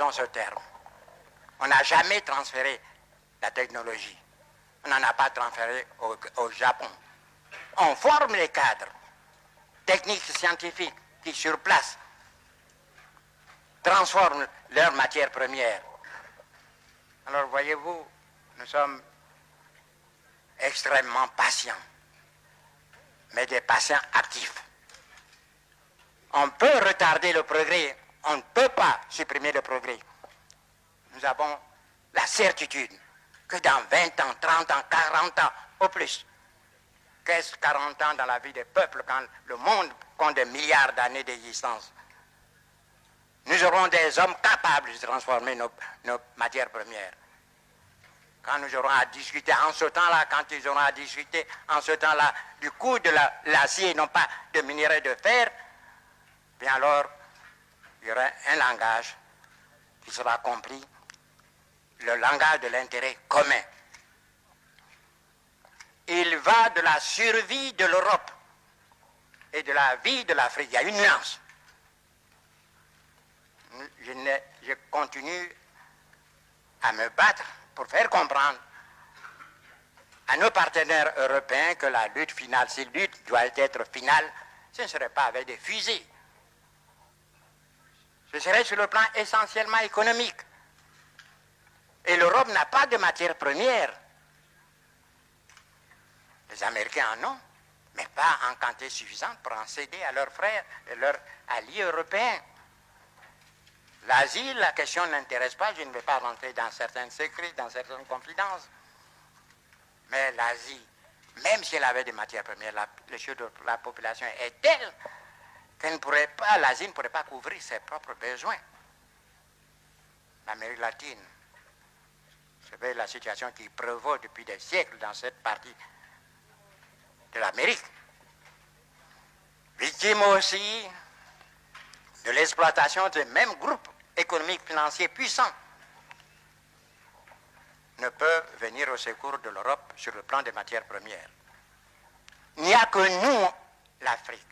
utilisons ce terme. On n'a jamais transféré la technologie. On n'en a pas transféré au Japon. On forme les cadres techniques scientifiques qui, sur place, transforment leurs matières premières. Alors, voyez-vous, nous sommes extrêmement patients, mais des patients actifs. On peut retarder le progrès, on ne peut pas supprimer le progrès. Nous avons la certitude que dans 20 ans, 30 ans, 40 ans, au plus, qu'est-ce 40 ans dans la vie des peuples quand le monde compte des milliards d'années d'existence? Nous aurons des hommes capables de transformer nos matières premières. Quand nous aurons à discuter en ce temps-là, quand ils auront à discuter en ce temps-là du coût de l'acier, non pas de minerai de fer, bien alors, il y aura un langage qui sera compris, le langage de l'intérêt commun. Il va de la survie de l'Europe et de la vie de l'Afrique. Il y a une nuance. Je continue à me battre pour faire comprendre à nos partenaires européens que la lutte finale, si la lutte doit être finale, ce ne serait pas avec des fusées. Ce serait sur le plan essentiellement économique. Et l'Europe n'a pas de matières premières. Les Américains en ont, mais pas en quantité suffisante pour en céder à leurs frères et leurs alliés européens. L'Asie, la question n'intéresse pas, je ne vais pas rentrer dans certains secrets, dans certaines confidences. Mais l'Asie, même si elle avait des matières premières, le chiffre de la population est tel qu'elle ne pourrait pas, l'Asie ne pourrait pas couvrir ses propres besoins. L'Amérique latine, c'est la situation qui prévaut depuis des siècles dans cette partie de l'Amérique. Victime aussi de l'exploitation de mêmes groupes économiques financiers puissants ne peuvent venir au secours de l'Europe sur le plan des matières premières. Il n'y a que nous, l'Afrique,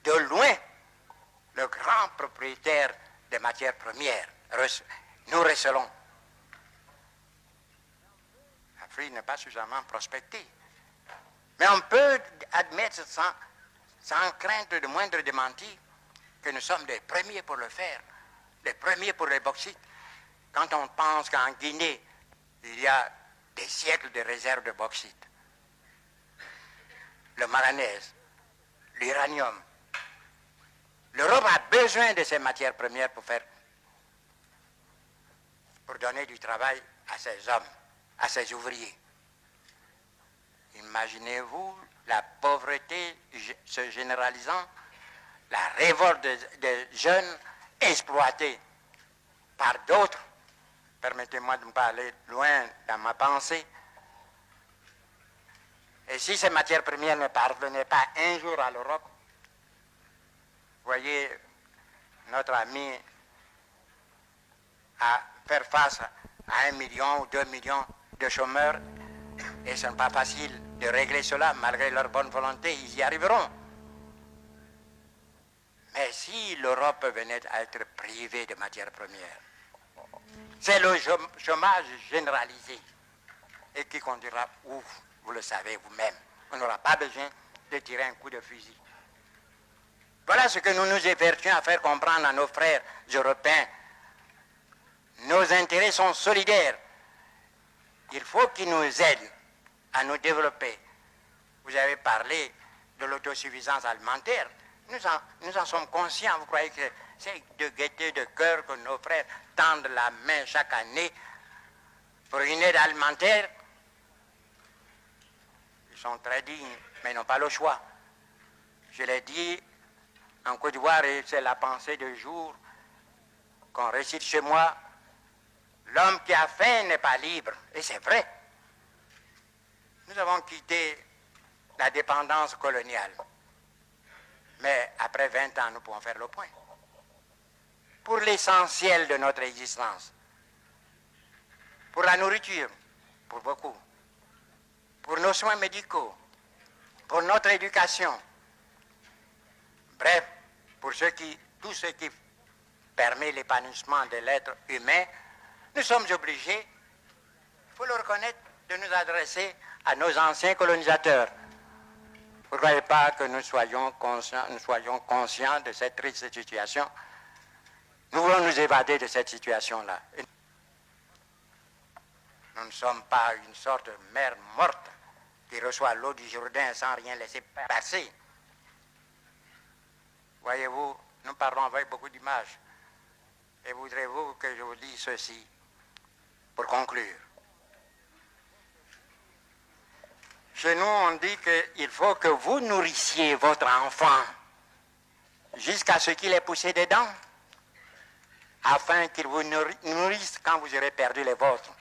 de loin, le grand propriétaire des matières premières. Nous recelons. L'Afrique n'est pas suffisamment prospectée. Mais on peut admettre sans crainte de moindre démenti que nous sommes les premiers pour le faire, les premiers pour les bauxites. Quand on pense qu'en Guinée, il y a des siècles de réserves de bauxite, le manganèse, l'uranium, l'Europe a besoin de ces matières premières pour donner du travail à ses hommes, à ses ouvriers. Imaginez-vous la pauvreté se généralisant, la révolte des jeunes exploités par d'autres. Permettez-moi de ne pas aller loin dans ma pensée. Et si ces matières premières ne parvenaient pas un jour à l'Europe, voyez, notre ami à faire face à 1 million ou 2 millions de chômeurs, et ce n'est pas facile de régler cela, malgré leur bonne volonté, ils y arriveront. Mais si l'Europe venait à être privée de matières premières, c'est le chômage généralisé et qui conduira où, vous le savez vous-même. On n'aura pas besoin de tirer un coup de fusil. Voilà ce que nous nous évertuons à faire comprendre à nos frères européens. Nos intérêts sont solidaires. Il faut qu'ils nous aident à nous développer. Vous avez parlé de l'autosuffisance alimentaire. Nous en sommes conscients. Vous croyez que c'est de gaieté de cœur que nos frères tendent la main chaque année pour une aide alimentaire? Ils sont très dignes, mais ils n'ont pas le choix. Je l'ai dit en Côte d'Ivoire, et c'est la pensée du jour qu'on récite chez moi: l'homme qui a faim n'est pas libre. Et c'est vrai. Nous avons quitté la dépendance coloniale. Mais après 20 ans, nous pouvons faire le point. Pour l'essentiel de notre existence, pour la nourriture, pour beaucoup, pour nos soins médicaux, pour notre éducation, bref, pour tous ceux qui permet l'épanouissement de l'être humain, nous sommes obligés, il faut le reconnaître, de nous adresser à nos anciens colonisateurs. Vous ne croyez pas que nous soyons conscients de cette triste situation? Nous voulons nous évader de cette situation-là. Nous ne sommes pas une sorte de mer morte qui reçoit l'eau du Jourdain sans rien laisser passer. Voyez-vous, nous parlons avec beaucoup d'images. Et voudrez-vous que je vous dise ceci pour conclure? Chez nous, on dit qu'il faut que vous nourrissiez votre enfant jusqu'à ce qu'il ait poussé des dents, afin qu'il vous nourrisse quand vous aurez perdu les vôtres.